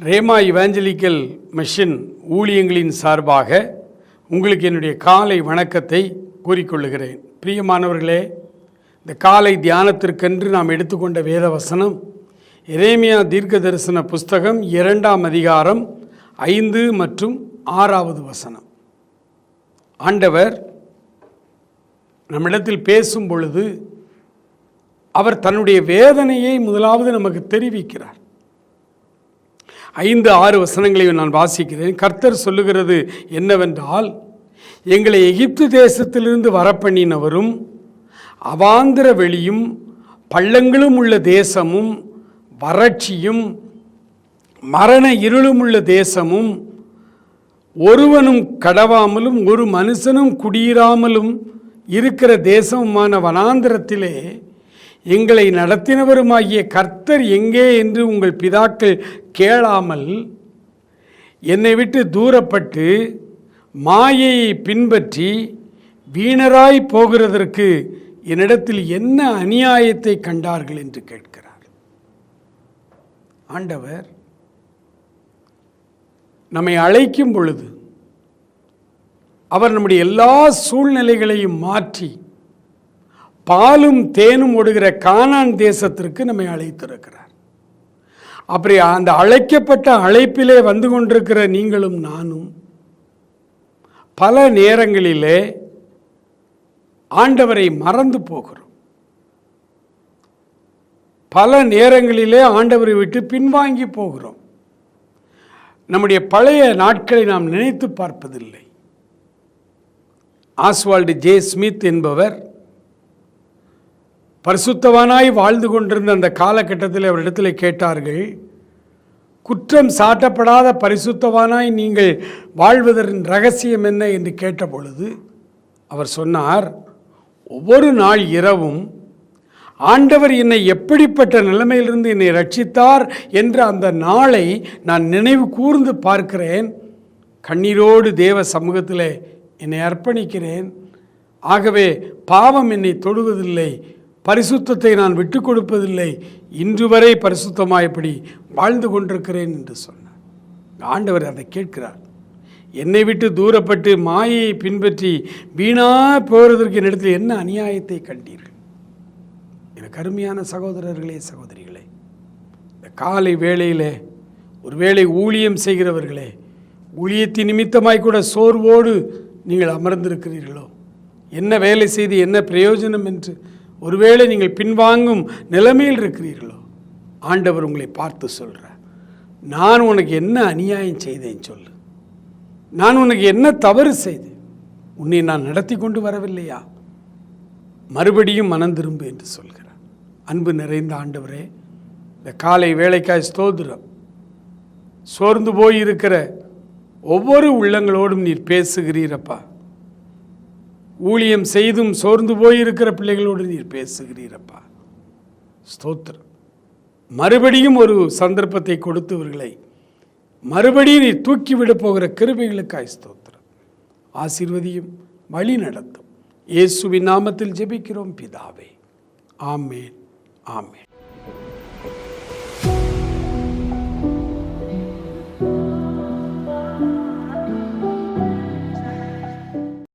Rhema evangelical mission ஊழியங்களின் சார்பாக உங்களுக்கு என்னுடைய காலை வணக்கத்தை கூறிக்கொள்ளுகிறேன். பிரியமானவர்களே, இந்த காலை தியானத்திற்கென்று நாம் எடுத்துக்கொண்ட வேத வசனம் எரேமியா தீர்க்க தரிசன புஸ்தகம் 2ஆம் அதிகாரம் 5 மற்றும் 6வது வசனம். ஆண்டவர் நம்மிடத்தில் பேசும் பொழுது அவர் தன்னுடைய வேதனையை முதலாவது நமக்கு தெரிவிக்கிறார். 5-6 வசனங்களையும் நான் வாசிக்கிறேன். கர்த்தர் சொல்லுகிறது என்னவென்றால், எங்களை எகிப்து தேசத்திலிருந்து வரப்பண்ணினவரும் அவாந்திர வெளியும் பள்ளங்களும் உள்ள தேசமும் வறட்சியும் மரண இருளும் உள்ள தேசமும் ஒருவனும் கடவாமலும் ஒரு மனுஷனும் குடியிராமலும் இருக்கிற தேசமுமான வனாந்திரத்திலே எங்களை நடத்தினவருமாகிய கர்த்தர் எங்கே என்று உங்கள் பிதாக்கள் கேளாமல் என்னை விட்டு தூரப்பட்டு மாயையை பின்பற்றி வீணராய் போகிறதற்கு என்னிடத்தில் என்ன அநியாயத்தை கண்டார்கள் என்று கேட்கிறார். ஆண்டவர் நம்மை அழைக்கும் பொழுது அவர் நம்முடைய எல்லா சூழ்நிலைகளையும் மாற்றி பாலும் தேனும் ஓடுகிற கானான் தேசத்திற்கு நம்மை அழைத்திருக்கிறார். அப்படி அந்த அழைக்கப்பட்ட அழைப்பிலே வந்து கொண்டிருக்கிற நீங்களும் நானும் பல நேரங்களிலே ஆண்டவரை மறந்து போகிறோம். பல நேரங்களிலே ஆண்டவரை விட்டு பின்வாங்கி போகிறோம். நம்முடைய பழைய நாட்களை நாம் நினைத்து பார்ப்பதில்லை. ஆஸ்வால்டு ஜே ஸ்மித் என்பவர் பரிசுத்தவானாய் வாழ்ந்து கொண்டிருந்த அந்த காலகட்டத்தில் அவரிடத்தில் கேட்டார்கள், குற்றம் சாட்டப்படாத பரிசுத்தவானாய் நீங்கள் வாழ்வதன் ரகசியம் என்ன என்று கேட்டபொழுது அவர் சொன்னார், ஒவ்வொரு நாள் இரவும் ஆண்டவர் என்னை எப்படிப்பட்ட நிலைமையிலிருந்து என்னை ரட்சித்தார் என்ற அந்த நாளை நான் நினைவு கூர்ந்து பார்க்கிறேன். கண்ணீரோடு தேவ சமூகத்தில் என்னை அர்ப்பணிக்கிறேன். ஆகவே பாவம் என்னை தொடுவதில்லை, பரிசுத்தத்தை நான் விட்டு கொடுப்பதில்லை, இன்று வரை பரிசுத்தமாயபடி வாழ்ந்து கொண்டிருக்கிறேன் என்று சொன்னார். ஆண்டவர் அதை கேட்கிறார். என்னை விட்டு தூரப்பட்டு மாயையை பின்பற்றி வீணா போகிறதற்கு என்னிடத்தில் என்ன அநியாயத்தை கண்டீர்கள்? எனக்கு அருமையான சகோதரர்களே, சகோதரிகளே, இந்த காலை வேளையிலே ஒருவேளை ஊழியம் செய்கிறவர்களே, ஊழியத்தின் நிமித்தமாய் கூட சோர்வோடு நீங்கள் அமர்ந்திருக்கிறீர்களோ, என்ன வேலை செய்து என்ன பிரயோஜனம் என்று ஒருவேளை நீங்கள் பின்வாங்கும் நிலைமையில் இருக்கிறீர்களோ, ஆண்டவர் உங்களை பார்த்து சொல்கிறார், நான் உனக்கு என்ன அநியாயம் செய்தேன் சொல்லு, நான் உனக்கு என்ன தவறு செய்தேன், உன்னை நான் நடத்தி கொண்டு வரவில்லையா, மறுபடியும் மனம் திரும்பு என்று சொல்கிறார். அன்பு நிறைந்த ஆண்டவரே, இந்த காலை வேளைக்காய் ஸ்தோத்திரம். சோர்ந்து போயிருக்கிற ஒவ்வொரு உள்ளங்களோடும் நீர் பேசுகிறீரப்பா. ஊழியம் செய்தும் சோர்ந்து போயிருக்கிற பிள்ளைகளோடு நீர் பேசுகிறீரப்பா, ஸ்தோத்திரம். மறுபடியும் ஒரு சந்தர்ப்பத்தை கொடுத்தவர்களை மறுபடியும் நீர் தூக்கிவிட போகிற கிருபைகளுக்காய் ஸ்தோத்திரம். ஆசீர்வதியும், வழி நடத்தும். இயேசுவின் நாமத்தில் ஜெபிக்கிறோம் பிதாவே, ஆமேன், ஆமேன்.